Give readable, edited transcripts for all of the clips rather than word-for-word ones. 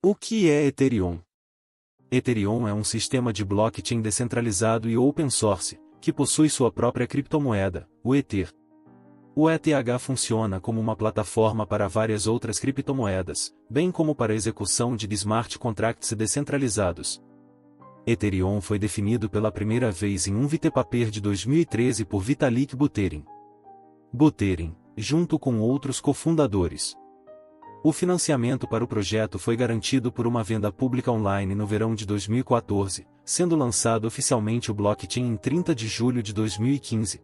O que é Ethereum? Ethereum é um sistema de blockchain descentralizado e open source, que possui sua própria criptomoeda, o Ether. O ETH funciona como uma plataforma para várias outras criptomoedas, bem como para a execução de smart contracts descentralizados. Ethereum foi definido pela primeira vez em um white paper de 2013 por Vitalik Buterin. Buterin, junto com outros cofundadores. O financiamento para o projeto foi garantido por uma venda pública online no verão de 2014, sendo lançado oficialmente o blockchain em 30 de julho de 2015.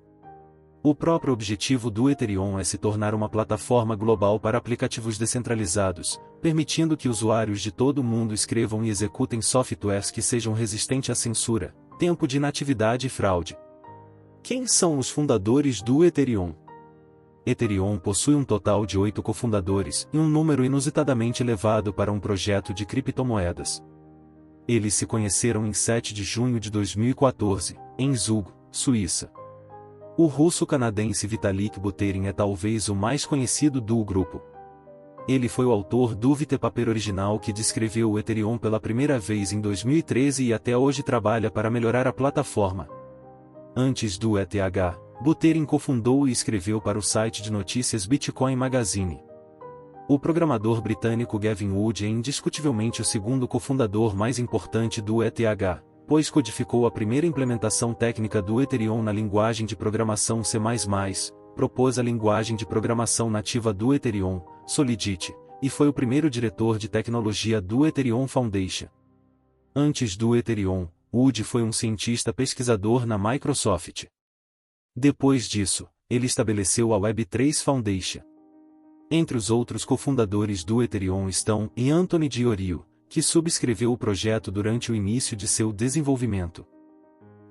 O próprio objetivo do Ethereum é se tornar uma plataforma global para aplicativos descentralizados, permitindo que usuários de todo o mundo escrevam e executem softwares que sejam resistentes à censura, tempo de inatividade e fraude. Quem são os fundadores do Ethereum? Ethereum possui um total de 8 cofundadores e um número inusitadamente elevado para um projeto de criptomoedas. Eles se conheceram em 7 de junho de 2014, em Zug, Suíça. O russo-canadense Vitalik Buterin é talvez o mais conhecido do grupo. Ele foi o autor do white paper original que descreveu o Ethereum pela primeira vez em 2013 e até hoje trabalha para melhorar a plataforma. Antes do ETH, Buterin cofundou e escreveu para o site de notícias Bitcoin Magazine. O programador britânico Gavin Wood é indiscutivelmente o segundo cofundador mais importante do ETH, pois codificou a primeira implementação técnica do Ethereum na linguagem de programação C++, propôs a linguagem de programação nativa do Ethereum, Solidity, e foi o primeiro diretor de tecnologia do Ethereum Foundation. Antes do Ethereum, Wood foi um cientista pesquisador na Microsoft. Depois disso, ele estabeleceu a Web3 Foundation. Entre os outros cofundadores do Ethereum estão Anthony Diorio, que subscreveu o projeto durante o início de seu desenvolvimento.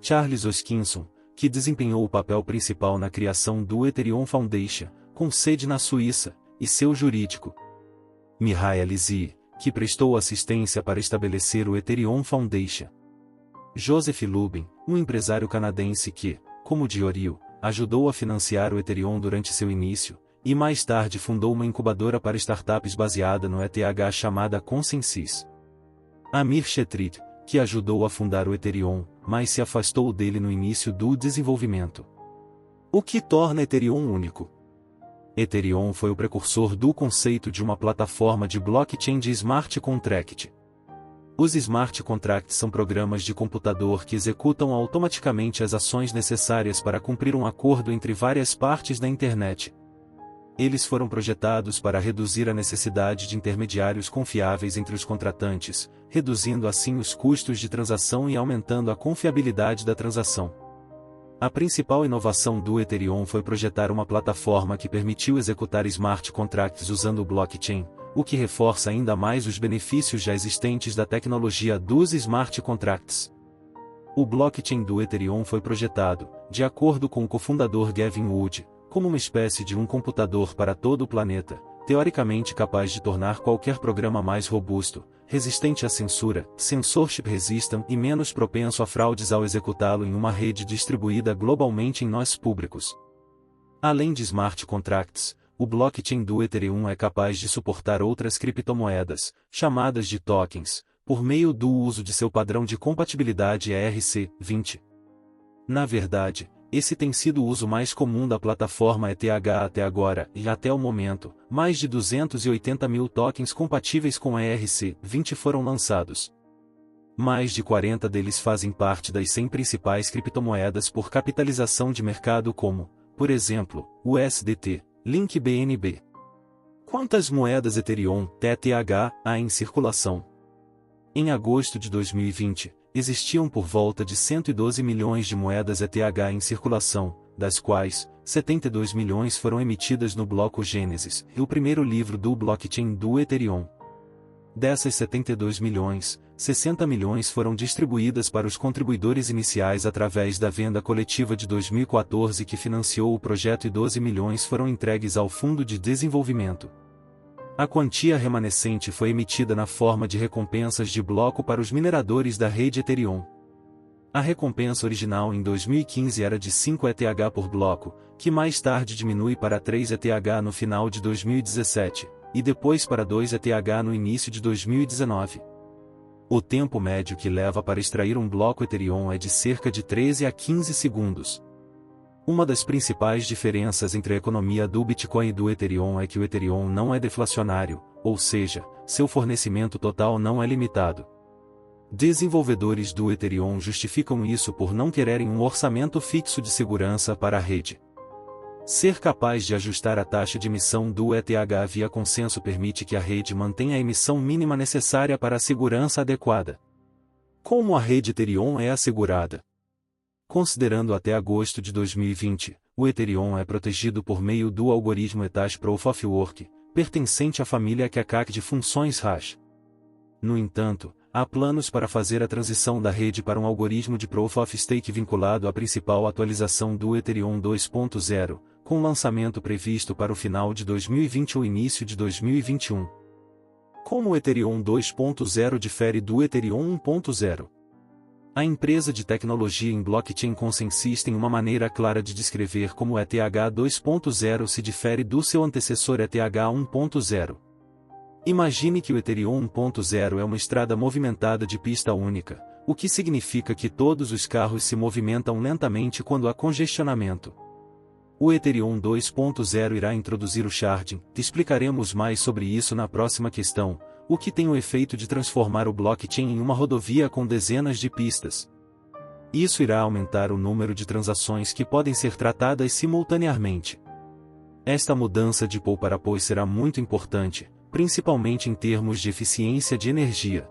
Charles Hoskinson, que desempenhou o papel principal na criação do Ethereum Foundation, com sede na Suíça, e seu jurídico. Mihail Zi, que prestou assistência para estabelecer o Ethereum Foundation. Joseph Lubin, um empresário canadense que, como Diorio, ajudou a financiar o Ethereum durante seu início, e mais tarde fundou uma incubadora para startups baseada no ETH chamada Consensys. Amir Chetrit, que ajudou a fundar o Ethereum, mas se afastou dele no início do desenvolvimento. O que torna Ethereum único? Ethereum foi o precursor do conceito de uma plataforma de blockchain de smart contract. Os smart contracts são programas de computador que executam automaticamente as ações necessárias para cumprir um acordo entre várias partes da internet. Eles foram projetados para reduzir a necessidade de intermediários confiáveis entre os contratantes, reduzindo assim os custos de transação e aumentando a confiabilidade da transação. A principal inovação do Ethereum foi projetar uma plataforma que permitiu executar smart contracts usando o blockchain, o que reforça ainda mais os benefícios já existentes da tecnologia dos smart contracts. O blockchain do Ethereum foi projetado, de acordo com o cofundador Gavin Wood, como uma espécie de um computador para todo o planeta, teoricamente capaz de tornar qualquer programa mais robusto, resistente à censura, censorship resistant e menos propenso a fraudes ao executá-lo em uma rede distribuída globalmente em nós públicos. Além de smart contracts, o blockchain do Ethereum é capaz de suportar outras criptomoedas, chamadas de tokens, por meio do uso de seu padrão de compatibilidade ERC20. Na verdade, esse tem sido o uso mais comum da plataforma ETH até agora, e até o momento, mais de 280 mil tokens compatíveis com a ERC20 foram lançados. Mais de 40 deles fazem parte das 100 principais criptomoedas por capitalização de mercado como, por exemplo, o USDT, Link BNB. Quantas moedas Ethereum, ETH, há em circulação? Em agosto de 2020, existiam por volta de 112 milhões de moedas ETH em circulação, das quais, 72 milhões foram emitidas no bloco Gênesis, o primeiro livro do blockchain do Ethereum. Dessas 72 milhões, 60 milhões foram distribuídas para os contribuidores iniciais através da venda coletiva de 2014 que financiou o projeto e 12 milhões foram entregues ao Fundo de Desenvolvimento. A quantia remanescente foi emitida na forma de recompensas de bloco para os mineradores da rede Ethereum. A recompensa original em 2015 era de 5 ETH por bloco, que mais tarde diminui para 3 ETH no final de 2017, e depois para 2 ETH no início de 2019. O tempo médio que leva para extrair um bloco Ethereum é de cerca de 13 a 15 segundos. Uma das principais diferenças entre a economia do Bitcoin e do Ethereum é que o Ethereum não é deflacionário, ou seja, seu fornecimento total não é limitado. Desenvolvedores do Ethereum justificam isso por não quererem um orçamento fixo de segurança para a rede. Ser capaz de ajustar a taxa de emissão do ETH via consenso permite que a rede mantenha a emissão mínima necessária para a segurança adequada. Como a rede Ethereum é assegurada? Considerando até agosto de 2020, o Ethereum é protegido por meio do algoritmo Etash Proof of Work, pertencente à família Kekak de funções hash. No entanto, há planos para fazer a transição da rede para um algoritmo de Proof of Stake vinculado à principal atualização do Ethereum 2.0, com lançamento previsto para o final de 2020 ou início de 2021. Como o Ethereum 2.0 difere do Ethereum 1.0? A empresa de tecnologia em blockchain Consensys tem uma maneira clara de descrever como o ETH 2.0 se difere do seu antecessor ETH 1.0. Imagine que o Ethereum 1.0 é uma estrada movimentada de pista única, o que significa que todos os carros se movimentam lentamente quando há congestionamento. O Ethereum 2.0 irá introduzir o sharding, explicaremos mais sobre isso na próxima questão, o que tem o efeito de transformar o blockchain em uma rodovia com dezenas de pistas. Isso irá aumentar o número de transações que podem ser tratadas simultaneamente. Esta mudança de pool para POI será muito importante, principalmente em termos de eficiência de energia.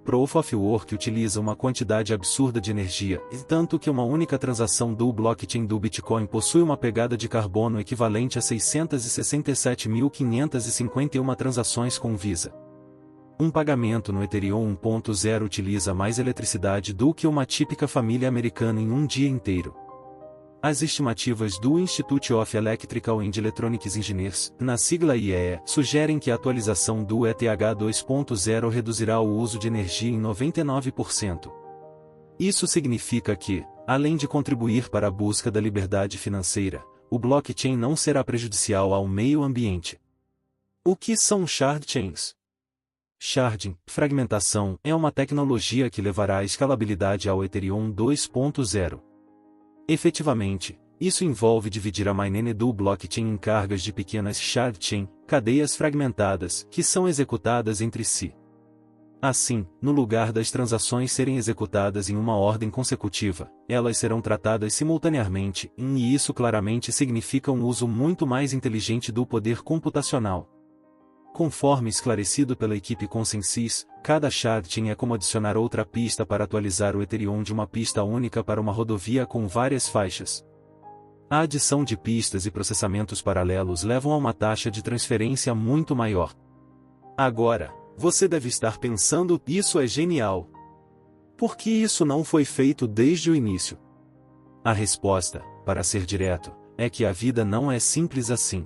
Proof of Work utiliza uma quantidade absurda de energia, tanto que uma única transação do blockchain do Bitcoin possui uma pegada de carbono equivalente a 667.551 transações com Visa. Um pagamento no Ethereum 1.0 utiliza mais eletricidade do que uma típica família americana em um dia inteiro. As estimativas do Institute of Electrical and Electronics Engineers, na sigla IEE, sugerem que a atualização do ETH 2.0 reduzirá o uso de energia em 99%. Isso significa que, além de contribuir para a busca da liberdade financeira, o blockchain não será prejudicial ao meio ambiente. O que são shard chains? Sharding, fragmentação, é uma tecnologia que levará a escalabilidade ao Ethereum 2.0. Efetivamente, isso envolve dividir a mainnet do blockchain em cargas de pequenas shard chain, cadeias fragmentadas, que são executadas entre si. Assim, no lugar das transações serem executadas em uma ordem consecutiva, elas serão tratadas simultaneamente, e isso claramente significa um uso muito mais inteligente do poder computacional. Conforme esclarecido pela equipe Consensys, cada shardchain é como adicionar outra pista para atualizar o Ethereum de uma pista única para uma rodovia com várias faixas. A adição de pistas e processamentos paralelos levam a uma taxa de transferência muito maior. Agora, você deve estar pensando, isso é genial. Por que isso não foi feito desde o início? A resposta, para ser direto, é que a vida não é simples assim.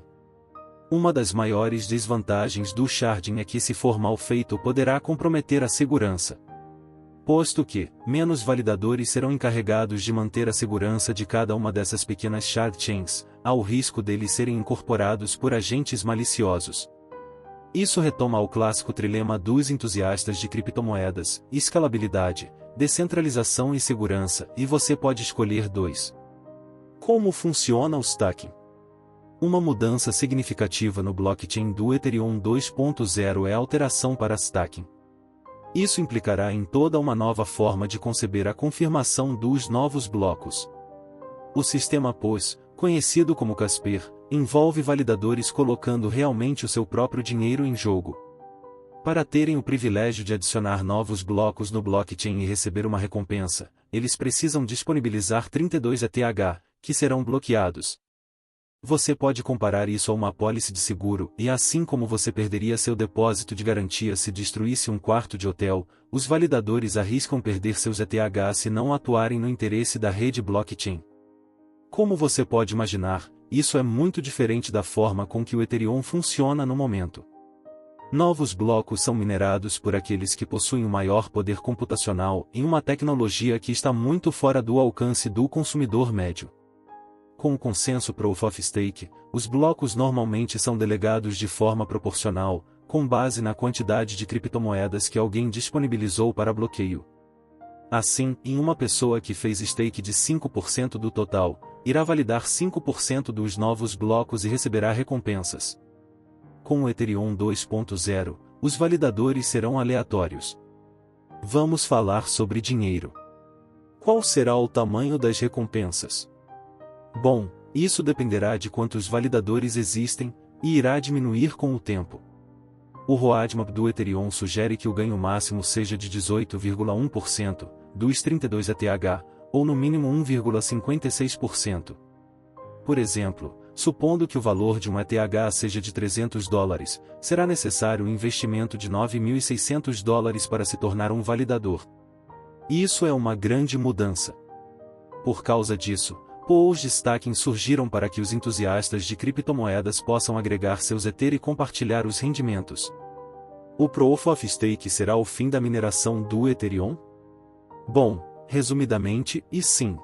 Uma das maiores desvantagens do sharding é que se for mal feito poderá comprometer a segurança. Posto que, menos validadores serão encarregados de manter a segurança de cada uma dessas pequenas shard chains, há o risco deles serem incorporados por agentes maliciosos. Isso retoma ao clássico trilema dos entusiastas de criptomoedas: escalabilidade, descentralização e segurança, e você pode escolher dois. Como funciona o stacking? Uma mudança significativa no blockchain do Ethereum 2.0 é a alteração para stacking. Isso implicará em toda uma nova forma de conceber a confirmação dos novos blocos. O sistema POS, conhecido como Casper, envolve validadores colocando realmente o seu próprio dinheiro em jogo. Para terem o privilégio de adicionar novos blocos no blockchain e receber uma recompensa, eles precisam disponibilizar 32 ETH, que serão bloqueados. Você pode comparar isso a uma apólice de seguro, e assim como você perderia seu depósito de garantia se destruísse um quarto de hotel, os validadores arriscam perder seus ETH se não atuarem no interesse da rede blockchain. Como você pode imaginar, isso é muito diferente da forma com que o Ethereum funciona no momento. Novos blocos são minerados por aqueles que possuem um maior poder computacional em uma tecnologia que está muito fora do alcance do consumidor médio. Com o consenso Proof of Stake, os blocos normalmente são delegados de forma proporcional, com base na quantidade de criptomoedas que alguém disponibilizou para bloqueio. Assim, uma pessoa que fez stake de 5% do total, irá validar 5% dos novos blocos e receberá recompensas. Com o Ethereum 2.0, os validadores serão aleatórios. Vamos falar sobre dinheiro. Qual será o tamanho das recompensas? Bom, isso dependerá de quantos validadores existem, e irá diminuir com o tempo. O roadmap do Ethereum sugere que o ganho máximo seja de 18,1%, dos 32 ETH, ou no mínimo 1,56%. Por exemplo, supondo que o valor de um ETH seja de $300, será necessário um investimento de $9.600 para se tornar um validador. Isso é uma grande mudança. Por causa disso, pools de staking surgiram para que os entusiastas de criptomoedas possam agregar seus Ether e compartilhar os rendimentos. O Proof of Stake será o fim da mineração do Ethereum? Bom, resumidamente, sim.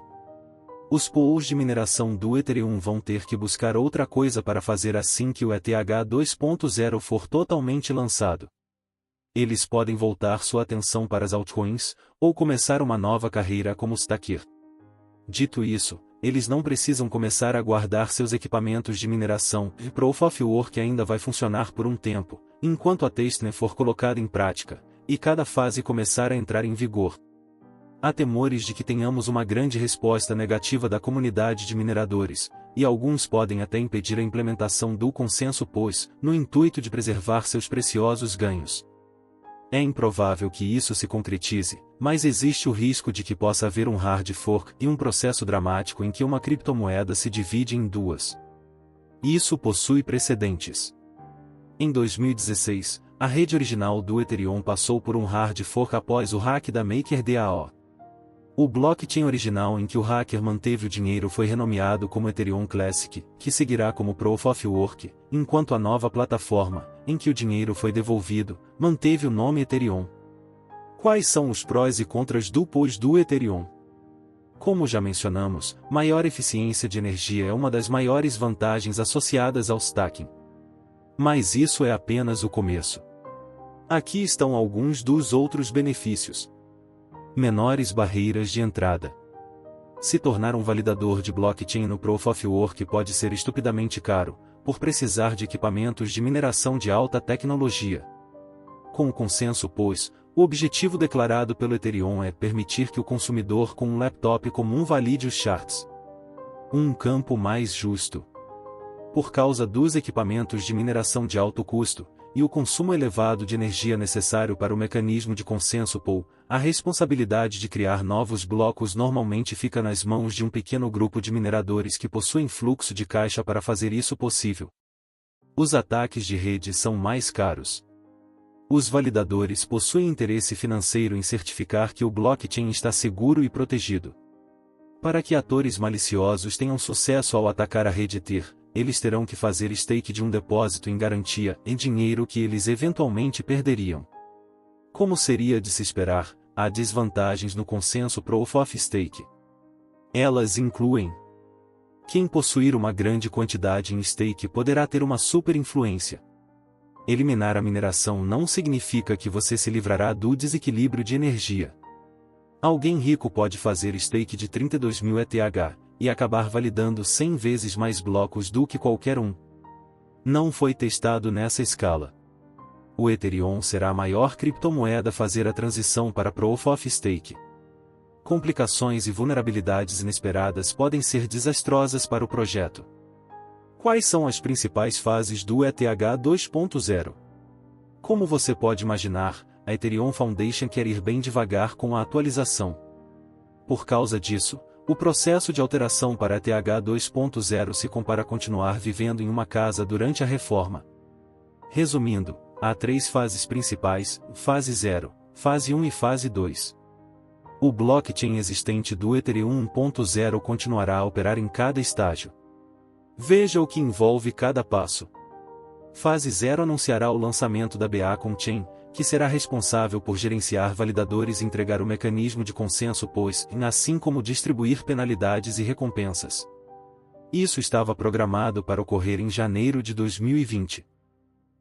Os pools de mineração do Ethereum vão ter que buscar outra coisa para fazer assim que o ETH 2.0 for totalmente lançado. Eles podem voltar sua atenção para as altcoins, ou começar uma nova carreira como staker. Dito isso, eles não precisam começar a guardar seus equipamentos de mineração, e Proof of Work ainda vai funcionar por um tempo, enquanto a testnet for colocada em prática, e cada fase começar a entrar em vigor. Há temores de que tenhamos uma grande resposta negativa da comunidade de mineradores, e alguns podem até impedir a implementação do consenso POS, no intuito de preservar seus preciosos ganhos. É improvável que isso se concretize, mas existe o risco de que possa haver um hard fork e um processo dramático em que uma criptomoeda se divide em duas. Isso possui precedentes. Em 2016, a rede original do Ethereum passou por um hard fork após o hack da MakerDAO. O blockchain original em que o hacker manteve o dinheiro foi renomeado como Ethereum Classic, que seguirá como Proof of Work, enquanto a nova plataforma, em que o dinheiro foi devolvido, manteve o nome Ethereum. Quais são os prós e contras do POS do Ethereum? Como já mencionamos, maior eficiência de energia é uma das maiores vantagens associadas ao staking. Mas isso é apenas o começo. Aqui estão alguns dos outros benefícios. Menores barreiras de entrada. Se tornar um validador de blockchain no Proof of Work pode ser estupidamente caro, por precisar de equipamentos de mineração de alta tecnologia. Com o consenso POS, o objetivo declarado pelo Ethereum é permitir que o consumidor com um laptop comum valide os charts. Um campo mais justo. Por causa dos equipamentos de mineração de alto custo, e o consumo elevado de energia necessário para o mecanismo de consenso POL, a responsabilidade de criar novos blocos normalmente fica nas mãos de um pequeno grupo de mineradores que possuem fluxo de caixa para fazer isso possível. Os ataques de rede são mais caros. Os validadores possuem interesse financeiro em certificar que o blockchain está seguro e protegido. Para que atores maliciosos tenham sucesso ao atacar a rede Ether, eles terão que fazer stake de um depósito em garantia em dinheiro que eles eventualmente perderiam. Como seria de se esperar, há desvantagens no consenso Proof of Stake. Elas incluem: quem possuir uma grande quantidade em stake poderá ter uma super influência. Eliminar a mineração não significa que você se livrará do desequilíbrio de energia. Alguém rico pode fazer stake de 32.000 ETH, e acabar validando 100 vezes mais blocos do que qualquer um. Não foi testado nessa escala. O Ethereum será a maior criptomoeda a fazer a transição para Proof of Stake. Complicações e vulnerabilidades inesperadas podem ser desastrosas para o projeto. Quais são as principais fases do ETH 2.0? Como você pode imaginar, a Ethereum Foundation quer ir bem devagar com a atualização. Por causa disso, o processo de alteração para ETH 2.0 se compara a continuar vivendo em uma casa durante a reforma. Resumindo, há 3 fases principais: fase 0, fase 1 e fase 2. O blockchain existente do Ethereum 1.0 continuará a operar em cada estágio. Veja o que envolve cada passo. Fase 0 anunciará o lançamento da Beacon Chain, que será responsável por gerenciar validadores e entregar o mecanismo de consenso POS, assim como distribuir penalidades e recompensas. Isso estava programado para ocorrer em janeiro de 2020.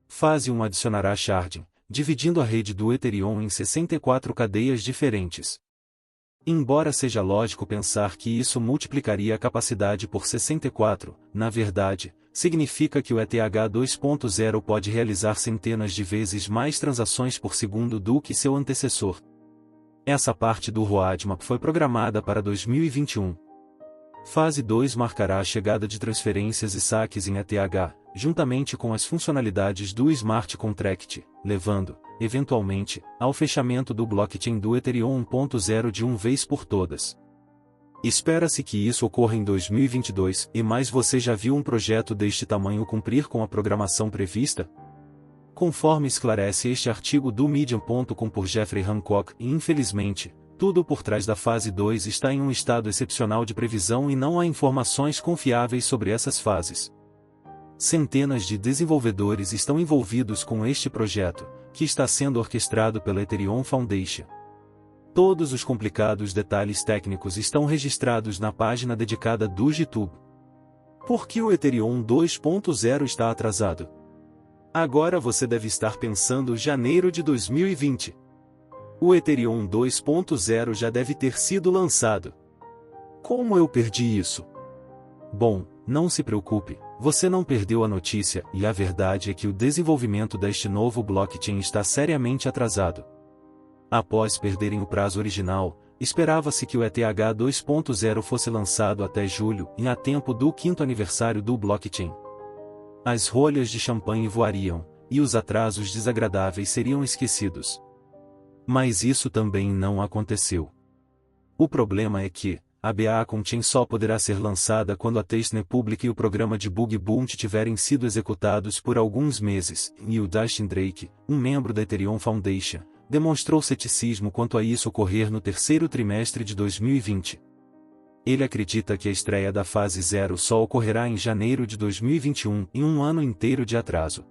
Fase 1 adicionará sharding, dividindo a rede do Ethereum em 64 cadeias diferentes. Embora seja lógico pensar que isso multiplicaria a capacidade por 64, na verdade, significa que o ETH 2.0 pode realizar centenas de vezes mais transações por segundo do que seu antecessor. Essa parte do roadmap foi programada para 2021. Fase 2 marcará a chegada de transferências e saques em ETH, juntamente com as funcionalidades do Smart Contract, levando, eventualmente, ao fechamento do blockchain do Ethereum 1.0 de uma vez por todas. Espera-se que isso ocorra em 2022, mas você já viu um projeto deste tamanho cumprir com a programação prevista? Conforme esclarece este artigo do Medium.com por Jeffrey Hancock, infelizmente, tudo por trás da fase 2 está em um estado excepcional de previsão e não há informações confiáveis sobre essas fases. Centenas de desenvolvedores estão envolvidos com este projeto, que está sendo orquestrado pela Ethereum Foundation. Todos os complicados detalhes técnicos estão registrados na página dedicada do GitHub. Por que o Ethereum 2.0 está atrasado? Agora você deve estar pensando janeiro de 2020. O Ethereum 2.0 já deve ter sido lançado. Como eu perdi isso? Bom, não se preocupe, você não perdeu a notícia, e a verdade é que o desenvolvimento deste novo blockchain está seriamente atrasado. Após perderem o prazo original, esperava-se que o ETH 2.0 fosse lançado até julho, e a tempo do 5º aniversário do blockchain. As rolhas de champanhe voariam, e os atrasos desagradáveis seriam esquecidos. Mas isso também não aconteceu. O problema é que, a BA-Chain só poderá ser lançada quando a testnet pública e o programa de bug bounty tiverem sido executados por alguns meses, e o Dustin Drake, um membro da Ethereum Foundation, demonstrou ceticismo quanto a isso ocorrer no terceiro trimestre de 2020. Ele acredita que a estreia da fase 0 só ocorrerá em janeiro de 2021, em um ano inteiro de atraso.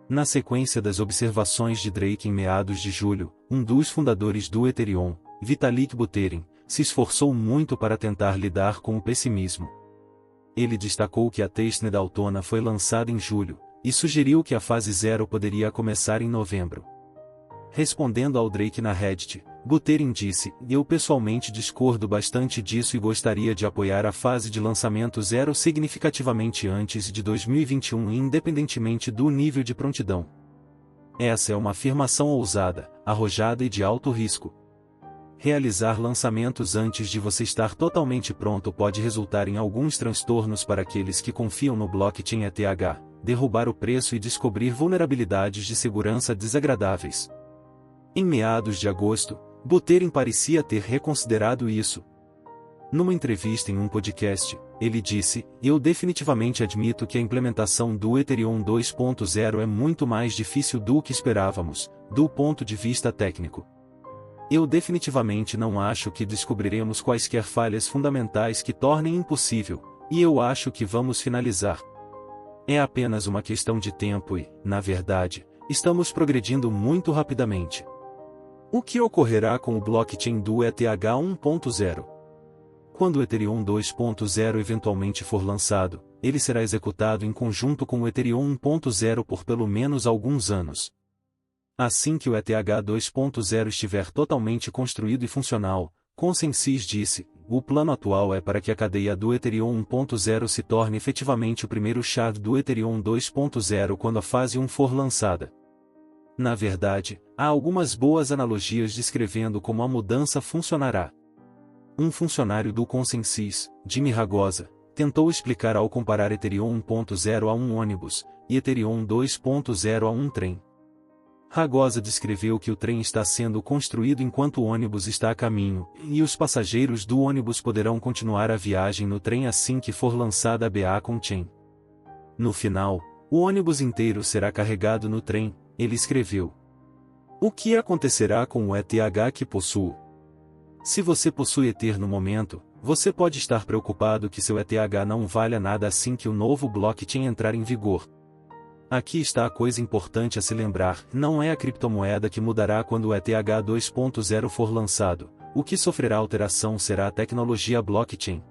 Na sequência das observações de Drake em meados de julho, um dos fundadores do Ethereum, Vitalik Buterin, se esforçou muito para tentar lidar com o pessimismo. Ele destacou que a testnet da Altona foi lançada em julho, e sugeriu que a fase 0 poderia começar em novembro. Respondendo ao Drake na Reddit, Buterin disse: "Eu pessoalmente discordo bastante disso e gostaria de apoiar a fase de lançamento 0 significativamente antes de 2021 independentemente do nível de prontidão." Essa é uma afirmação ousada, arrojada e de alto risco. Realizar lançamentos antes de você estar totalmente pronto pode resultar em alguns transtornos para aqueles que confiam no blockchain ETH, derrubar o preço e descobrir vulnerabilidades de segurança desagradáveis. Em meados de agosto, Buterin parecia ter reconsiderado isso. Numa entrevista em um podcast, ele disse: "Eu definitivamente admito que a implementação do Ethereum 2.0 é muito mais difícil do que esperávamos, do ponto de vista técnico. Eu definitivamente não acho que descobriremos quaisquer falhas fundamentais que tornem impossível, e eu acho que vamos finalizar. É apenas uma questão de tempo e, na verdade, estamos progredindo muito rapidamente." O que ocorrerá com o blockchain do ETH 1.0? Quando o Ethereum 2.0 eventualmente for lançado, ele será executado em conjunto com o Ethereum 1.0 por pelo menos alguns anos. Assim que o ETH 2.0 estiver totalmente construído e funcional, Consensys disse: "O plano atual é para que a cadeia do Ethereum 1.0 se torne efetivamente o primeiro shard do Ethereum 2.0 quando a fase 1 for lançada." Na verdade, há algumas boas analogias descrevendo como a mudança funcionará. Um funcionário do Consensys, Jimmy Ragosa, tentou explicar ao comparar Ethereum 1.0 a um ônibus, e Ethereum 2.0 a um trem. Ragosa descreveu que o trem está sendo construído enquanto o ônibus está a caminho, e os passageiros do ônibus poderão continuar a viagem no trem assim que for lançada a BA-Chain. No final, o ônibus inteiro será carregado no trem, ele escreveu. O que acontecerá com o ETH que possuo? Se você possui Ether no momento, você pode estar preocupado que seu ETH não valha nada assim que o novo blockchain entrar em vigor. Aqui está a coisa importante a se lembrar: não é a criptomoeda que mudará quando o ETH 2.0 for lançado, o que sofrerá alteração será a tecnologia blockchain.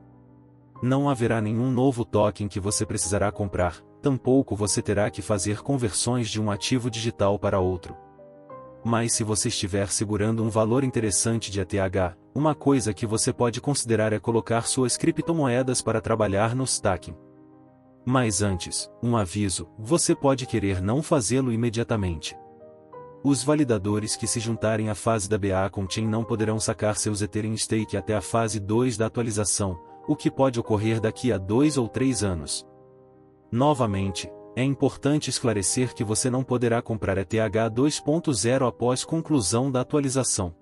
Não haverá nenhum novo token que você precisará comprar, tampouco você terá que fazer conversões de um ativo digital para outro. Mas se você estiver segurando um valor interessante de ETH, uma coisa que você pode considerar é colocar suas criptomoedas para trabalhar no staking. Mas antes, um aviso, você pode querer não fazê-lo imediatamente. Os validadores que se juntarem à fase da Beacon Chain não poderão sacar seus Ether em stake até a fase 2 da atualização, o que pode ocorrer daqui a 2 ou 3 anos. Novamente, é importante esclarecer que você não poderá comprar ETH 2.0 após conclusão da atualização.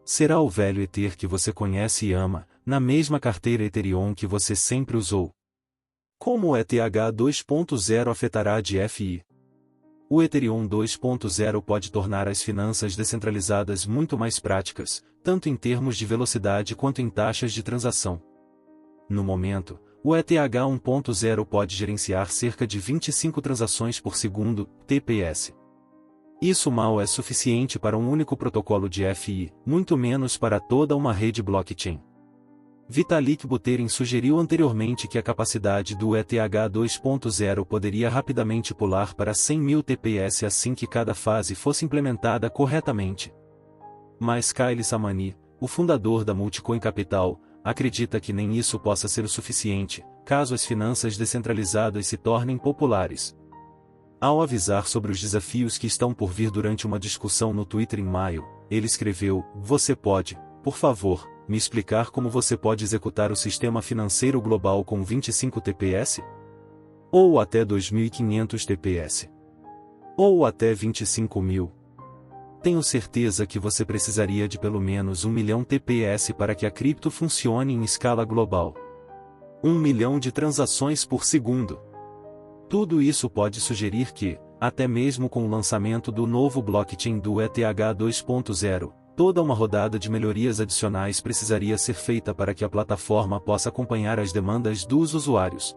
Será o velho Ether que você conhece e ama, na mesma carteira Ethereum que você sempre usou. Como o ETH 2.0 afetará a DeFi? O Ethereum 2.0 pode tornar as finanças descentralizadas muito mais práticas, tanto em termos de velocidade quanto em taxas de transação. No momento, o ETH 1.0 pode gerenciar cerca de 25 transações por segundo, TPS. Isso mal é suficiente para um único protocolo de DeFi, muito menos para toda uma rede blockchain. Vitalik Buterin sugeriu anteriormente que a capacidade do ETH 2.0 poderia rapidamente pular para 100.000 TPS assim que cada fase fosse implementada corretamente. Mas Kyle Samani, o fundador da Multicoin Capital, acredita que nem isso possa ser o suficiente, caso as finanças descentralizadas se tornem populares. Ao avisar sobre os desafios que estão por vir durante uma discussão no Twitter em maio, ele escreveu: "Você pode, por favor, me explicar como você pode executar o sistema financeiro global com 25 TPS? Ou até 2.500 TPS? Ou até 25.000? Tenho certeza que você precisaria de pelo menos 1 milhão TPS para que a cripto funcione em escala global. 1 milhão de transações por segundo. Tudo isso pode sugerir que, até mesmo com o lançamento do novo blockchain do ETH 2.0, toda uma rodada de melhorias adicionais precisaria ser feita para que a plataforma possa acompanhar as demandas dos usuários.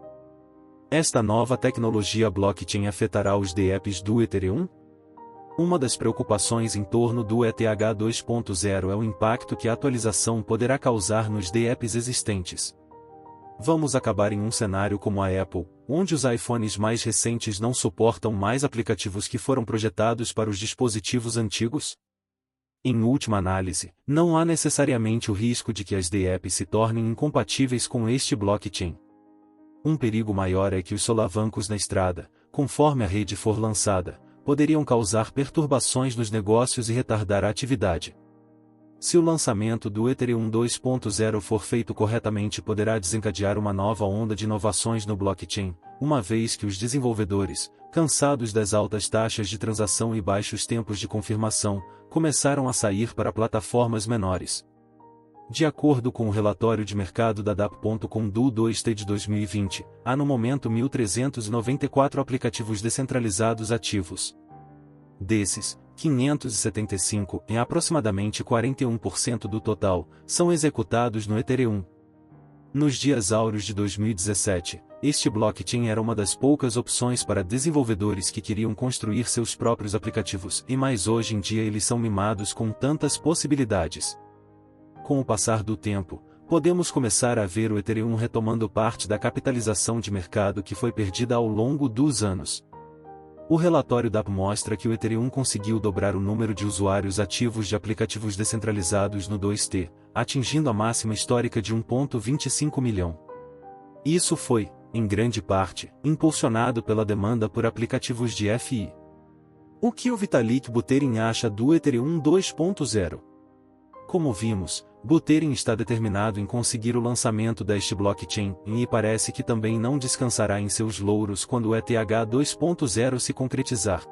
Esta nova tecnologia blockchain afetará os DApps do Ethereum? Uma das preocupações em torno do ETH 2.0 é o impacto que a atualização poderá causar nos DApps existentes. Vamos acabar em um cenário como a Apple, onde os iPhones mais recentes não suportam mais aplicativos que foram projetados para os dispositivos antigos? Em última análise, não há necessariamente o risco de que as DApps se tornem incompatíveis com este blockchain. Um perigo maior é que os solavancos na estrada, conforme a rede for lançada, poderiam causar perturbações nos negócios e retardar a atividade. Se o lançamento do Ethereum 2.0 for feito corretamente, poderá desencadear uma nova onda de inovações no blockchain, uma vez que os desenvolvedores, cansados das altas taxas de transação e baixos tempos de confirmação, começaram a sair para plataformas menores. De acordo com o relatório de mercado da DApp.com do 2T de 2020, há no momento 1.394 aplicativos descentralizados ativos. Desses, 575, em aproximadamente 41% do total, são executados no Ethereum. Nos dias áureos de 2017, este blockchain era uma das poucas opções para desenvolvedores que queriam construir seus próprios aplicativos, e mais hoje em dia eles são mimados com tantas possibilidades. Com o passar do tempo, podemos começar a ver o Ethereum retomando parte da capitalização de mercado que foi perdida ao longo dos anos. O relatório DApp mostra que o Ethereum conseguiu dobrar o número de usuários ativos de aplicativos descentralizados no 2T, atingindo a máxima histórica de 1,25 milhão. Isso foi, em grande parte, impulsionado pela demanda por aplicativos de DeFi. O que o Vitalik Buterin acha do Ethereum 2.0? Como vimos, Buterin está determinado em conseguir o lançamento deste blockchain, e parece que também não descansará em seus louros quando o ETH 2.0 se concretizar.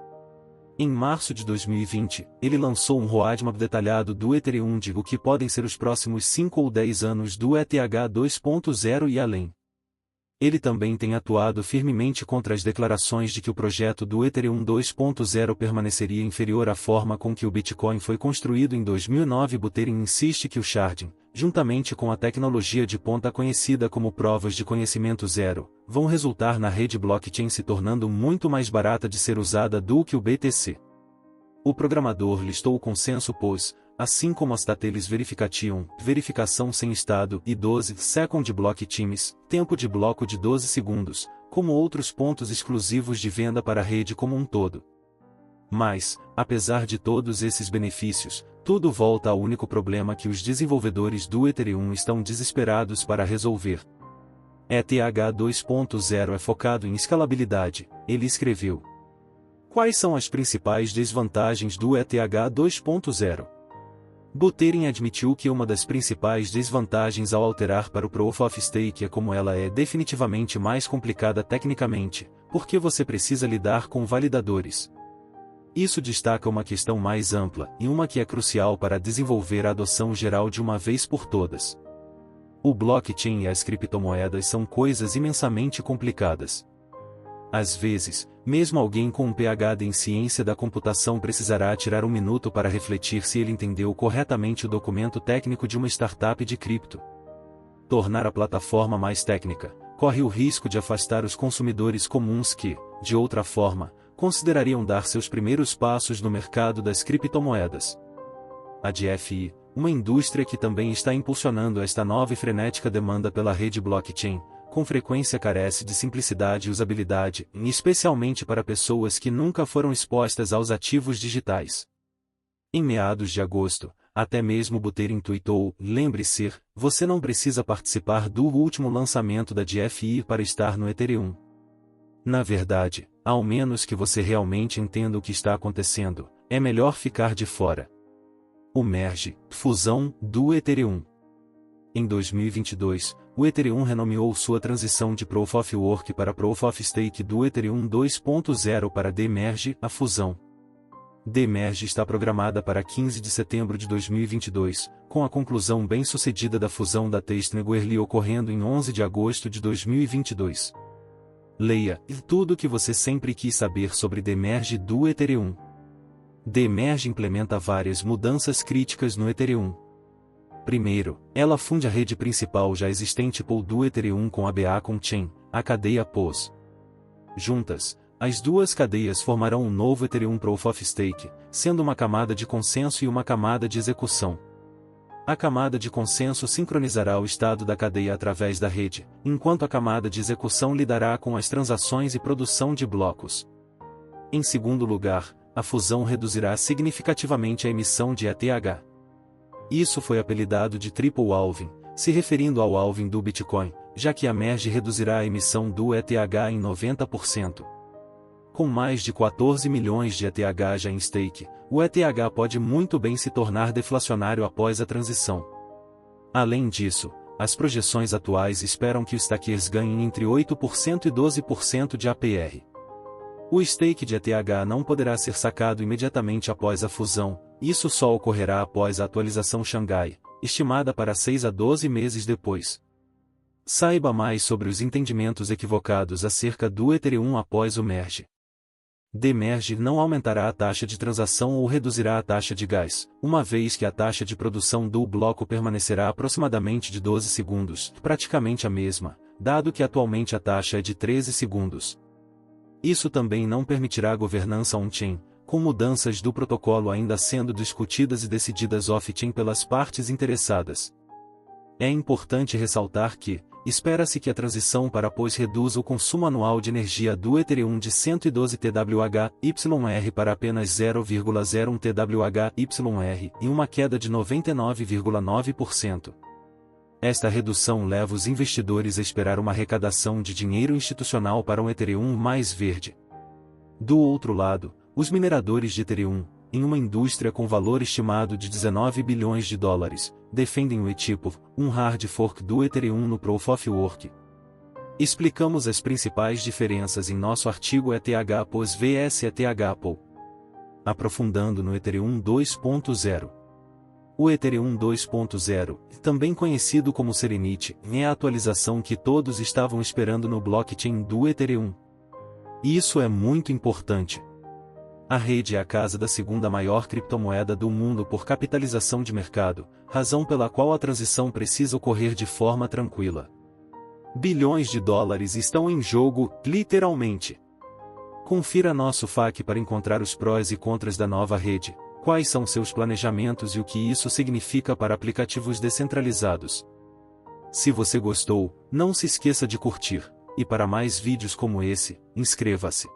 Em março de 2020, ele lançou um roadmap detalhado do Ethereum de o que podem ser os próximos 5 ou 10 anos do ETH 2.0 e além. Ele também tem atuado firmemente contra as declarações de que o projeto do Ethereum 2.0 permaneceria inferior à forma com que o Bitcoin foi construído em 2009. Buterin insiste que o sharding, juntamente com a tecnologia de ponta conhecida como provas de conhecimento zero, vão resultar na rede blockchain se tornando muito mais barata de ser usada do que o BTC. O programador listou o consenso POS, assim como as Tateles Verification, verificação sem estado, e 12 Second Block Times, tempo de bloco de 12 segundos, como outros pontos exclusivos de venda para a rede como um todo. Mas, apesar de todos esses benefícios, tudo volta ao único problema que os desenvolvedores do Ethereum estão desesperados para resolver. ETH 2.0 é focado em escalabilidade, ele escreveu. Quais são as principais desvantagens do ETH 2.0? Buterin admitiu que uma das principais desvantagens ao alterar para o Proof of Stake é como ela é definitivamente mais complicada tecnicamente, porque você precisa lidar com validadores. Isso destaca uma questão mais ampla, e uma que é crucial para desenvolver a adoção geral de uma vez por todas. O blockchain e as criptomoedas são coisas imensamente complicadas. Às vezes, mesmo alguém com um PhD em ciência da computação precisará tirar um minuto para refletir se ele entendeu corretamente o documento técnico de uma startup de cripto. Tornar a plataforma mais técnica corre o risco de afastar os consumidores comuns que, de outra forma, considerariam dar seus primeiros passos no mercado das criptomoedas. A DeFi, uma indústria que também está impulsionando esta nova e frenética demanda pela rede blockchain, com frequência carece de simplicidade e usabilidade, especialmente para pessoas que nunca foram expostas aos ativos digitais. Em meados de agosto, até mesmo Buterin tweetou: lembre-se, você não precisa participar do último lançamento da DeFi para estar no Ethereum. Na verdade, ao menos que você realmente entenda o que está acontecendo, é melhor ficar de fora. O merge, fusão, do Ethereum. Em 2022, o Ethereum renomeou sua transição de Proof of Work para Proof of Stake do Ethereum 2.0 para Demerge, a fusão. Demerge está programada para 15 de setembro de 2022, com a conclusão bem-sucedida da fusão da Testneguerli ocorrendo em 11 de agosto de 2022. Leia tudo o que você sempre quis saber sobre Demerge do Ethereum. Demerge implementa várias mudanças críticas no Ethereum. Primeiro, ela funde a rede principal já existente pool do Ethereum com a Beacon Chain, a cadeia POS. Juntas, as duas cadeias formarão um novo Ethereum Proof of Stake, sendo uma camada de consenso e uma camada de execução. A camada de consenso sincronizará o estado da cadeia através da rede, enquanto a camada de execução lidará com as transações e produção de blocos. Em segundo lugar, a fusão reduzirá significativamente a emissão de ETH. Isso foi apelidado de Triple Halving, se referindo ao halving do Bitcoin, já que a merge reduzirá a emissão do ETH em 90%. Com mais de 14 milhões de ETH já em stake, o ETH pode muito bem se tornar deflacionário após a transição. Além disso, as projeções atuais esperam que os stakers ganhem entre 8% e 12% de APR. O stake de ETH não poderá ser sacado imediatamente após a fusão, isso só ocorrerá após a atualização Xangai, estimada para 6 a 12 meses depois. Saiba mais sobre os entendimentos equivocados acerca do Ethereum após o merge. Demerge não aumentará a taxa de transação ou reduzirá a taxa de gás, uma vez que a taxa de produção do bloco permanecerá aproximadamente de 12 segundos, praticamente a mesma, dado que atualmente a taxa é de 13 segundos. Isso também não permitirá a governança on-chain, com mudanças do protocolo ainda sendo discutidas e decididas off-chain pelas partes interessadas. É importante ressaltar que, espera-se que a transição para POS reduza o consumo anual de energia do Ethereum de 112 TWh/YR para apenas 0,01 TWh/YR e uma queda de 99,9%. Esta redução leva os investidores a esperar uma arrecadação de dinheiro institucional para um Ethereum mais verde. Do outro lado, os mineradores de Ethereum, em uma indústria com valor estimado de 19 bilhões de dólares, defendem o eTPO, um hard fork do Ethereum no Proof of Work. Explicamos as principais diferenças em nosso artigo ETH POS vs ETH POL. Aprofundando no Ethereum 2.0. O Ethereum 2.0, também conhecido como Serenity, é a atualização que todos estavam esperando no blockchain do Ethereum. Isso é muito importante. A rede é a casa da segunda maior criptomoeda do mundo por capitalização de mercado, razão pela qual a transição precisa ocorrer de forma tranquila. Bilhões de dólares estão em jogo, literalmente. Confira nosso FAQ para encontrar os prós e contras da nova rede, Quais são seus planejamentos e o que isso significa para aplicativos descentralizados? Se você gostou, não se esqueça de curtir, e para mais vídeos como esse, inscreva-se.